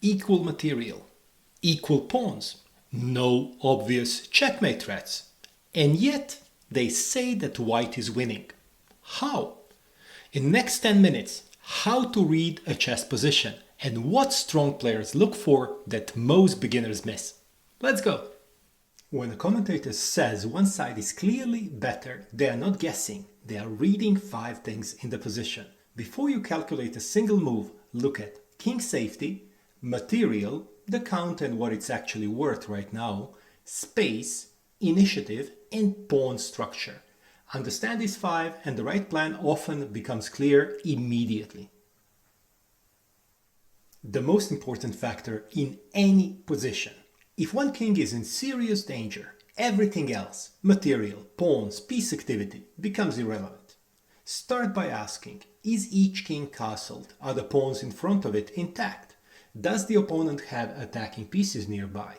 equal material, equal pawns, no obvious checkmate threats. And yet, they say that white is winning. How? In next 10 minutes, how to read a chess position and what strong players look for that most beginners miss. Let's go! When a commentator says one side is clearly better, they are not guessing, they are reading 5 things in the position. Before you calculate a single move, look at king safety, material, the count and what it's actually worth right now, space, initiative, and pawn structure. Understand these 5 and the right plan often becomes clear immediately. The most important factor in any position. If one king is in serious danger, everything else, material, pawns, piece activity, becomes irrelevant. Start by asking, is each king castled? Are the pawns in front of it intact? Does the opponent have attacking pieces nearby?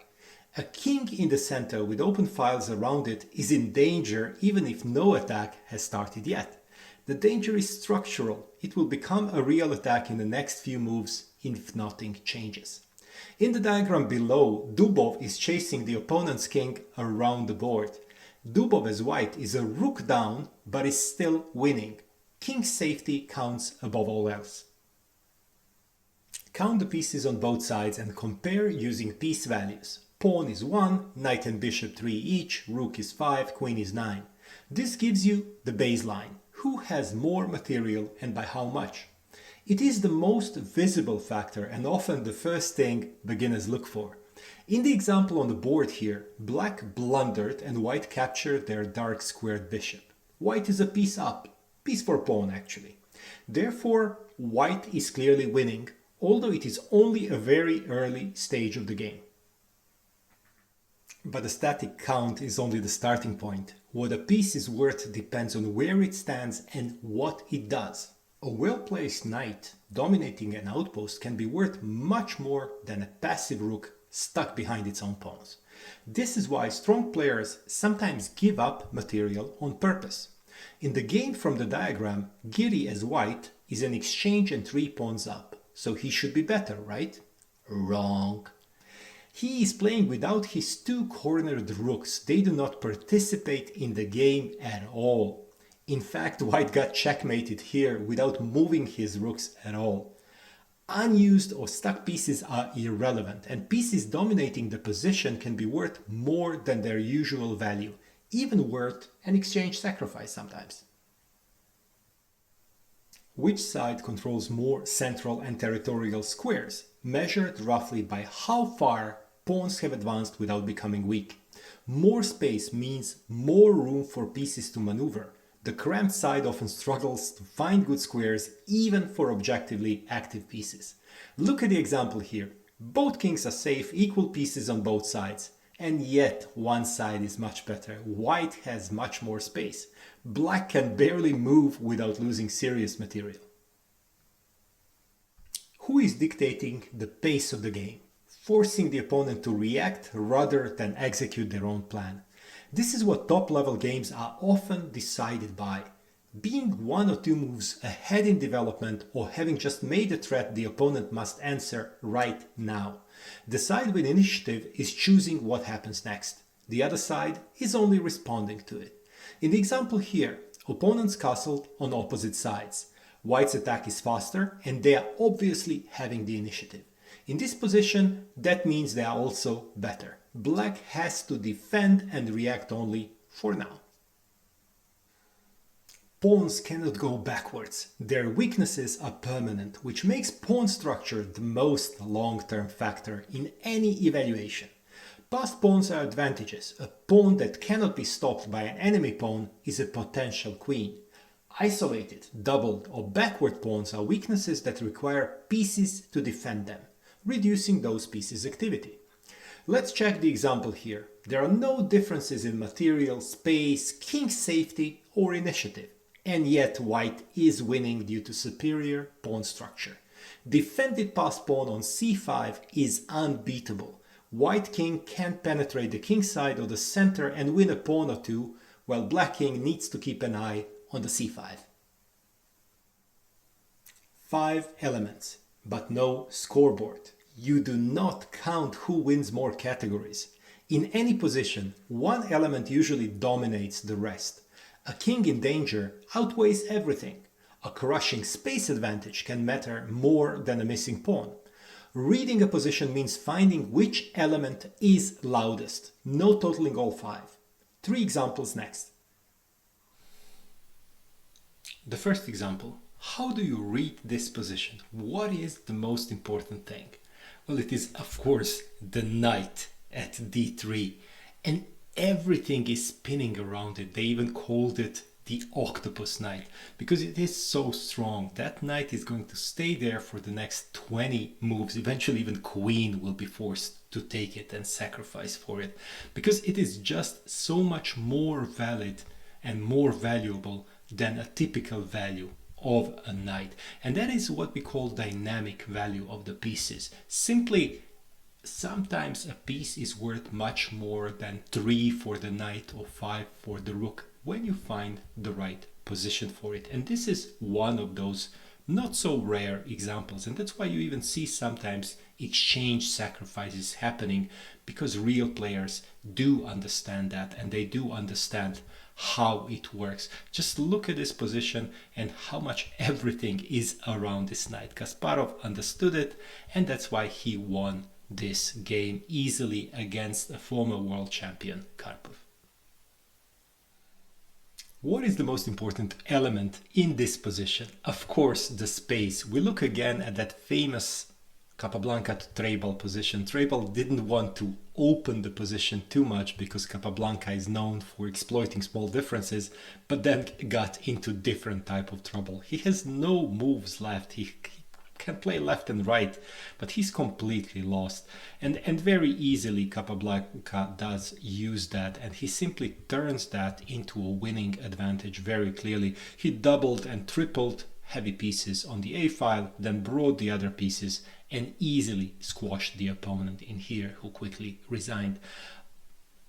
A king in the center with open files around it is in danger even if no attack has started yet. The danger is structural. It will become a real attack in the next few moves if nothing changes. In the diagram below, Dubov is chasing the opponent's king around the board. Dubov as white is a rook down but is still winning. King safety counts above all else. Count the pieces on both sides and compare using piece values. Pawn is 1, knight and bishop 3 each, rook is 5, queen is 9. This gives you the baseline. Who has more material and by how much? It is the most visible factor and often the first thing beginners look for. In the example on the board here, black blundered and white captured their dark squared bishop. White is a piece up, piece for pawn actually. Therefore, white is clearly winning, although it is only a very early stage of the game. But the static count is only the starting point. What a piece is worth depends on where it stands and what it does. A well-placed knight dominating an outpost can be worth much more than a passive rook stuck behind its own pawns. This is why strong players sometimes give up material on purpose. In the game from the diagram, Giri as white is an exchange and 3 pawns up, so he should be better, right? Wrong. He is playing without his 2 cornered rooks. They do not participate in the game at all. In fact, white got checkmated here without moving his rooks at all. Unused or stuck pieces are irrelevant, and pieces dominating the position can be worth more than their usual value, even worth an exchange sacrifice sometimes. Which side controls more central and territorial squares, measured roughly by how far pawns have advanced without becoming weak? More space means more room for pieces to maneuver. The cramped side often struggles to find good squares even for objectively active pieces. Look at the example here. Both kings are safe, equal pieces on both sides. And yet one side is much better. White has much more space. Black can barely move without losing serious material. Who is dictating the pace of the game, forcing the opponent to react rather than execute their own plan? This is what top-level games are often decided by. Being 1 or 2 moves ahead in development or having just made a threat the opponent must answer right now. The side with initiative is choosing what happens next. The other side is only responding to it. In the example here, opponents castled on opposite sides. White's attack is faster and they are obviously having the initiative. In this position, that means they are also better. Black has to defend and react only for now. Pawns cannot go backwards. Their weaknesses are permanent, which makes pawn structure the most long-term factor in any evaluation. Passed pawns are advantages. A pawn that cannot be stopped by an enemy pawn is a potential queen. Isolated, doubled or backward pawns are weaknesses that require pieces to defend them, reducing those pieces' activity. Let's check the example here. There are no differences in material, space, king safety or initiative. And yet white is winning due to superior pawn structure. Defended passed pawn on c5 is unbeatable. White king can't penetrate the king side or the center and win a pawn or 2, while black king needs to keep an eye on the c5. 5 elements, but no scoreboard. You do not count who wins more categories. In any position, one element usually dominates the rest. A king in danger outweighs everything. A crushing space advantage can matter more than a missing pawn. Reading a position means finding which element is loudest, no totaling all five. 3 examples next. The first example. How do you read this position? What is the most important thing? Well, it is, of course, the knight at d3. And everything is spinning around it. They even called it the octopus knight because it is so strong. That knight is going to stay there for the next 20 moves. Eventually, even queen will be forced to take it and sacrifice for it because it is just so much more valid and more valuable than a typical value of a knight. And that is what we call dynamic value of the pieces. Simply, sometimes a piece is worth much more than 3 for the knight or 5 for the rook when you find the right position for it. And this is one of those not so rare examples. And that's why you even see sometimes exchange sacrifices happening, because real players do understand that and they do understand how it works. Just look at this position and how much everything is around this knight. Kasparov understood it, and that's why he won this game easily against a former world champion, Karpov. What is the most important element in this position? Of course, the space. We look again at that famous Capablanca to Trebal position. Trebal didn't want to open the position too much because Capablanca is known for exploiting small differences, but then got into different type of trouble. He has no moves left. He can play left and right, but he's completely lost. And very easily Capablanca does use that, and he simply turns that into a winning advantage very clearly. He doubled and tripled heavy pieces on the A file, then brought the other pieces and easily squashed the opponent in here, who quickly resigned.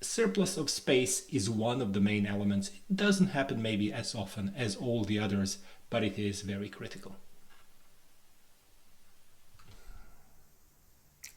Surplus of space is one of the main elements. It doesn't happen maybe as often as all the others, but it is very critical.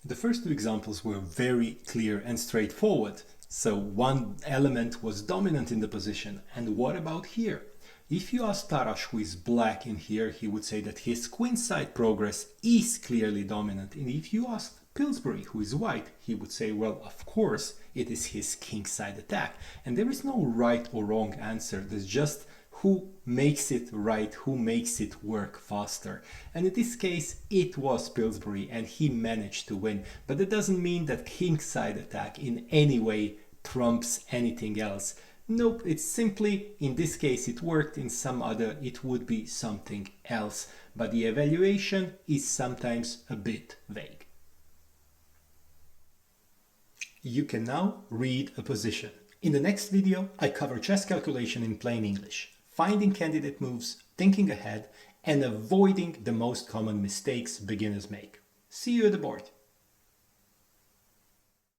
The first 2 examples were very clear and straightforward. So one element was dominant in the position. And what about here? If you ask Taras, who is black in here, he would say that his queenside progress is clearly dominant. And if you ask Pillsbury, who is white, he would say, well, of course, it is his kingside attack. And there is no right or wrong answer. There's just who makes it right, who makes it work faster. And in this case, it was Pillsbury, and he managed to win. But that doesn't mean that kingside attack in any way trumps anything else. Nope, it's simply, in this case it worked, in some other it would be something else. But the evaluation is sometimes a bit vague. You can now read a position. In the next video, I cover chess calculation in plain English, finding candidate moves, thinking ahead, and avoiding the most common mistakes beginners make. See you at the board.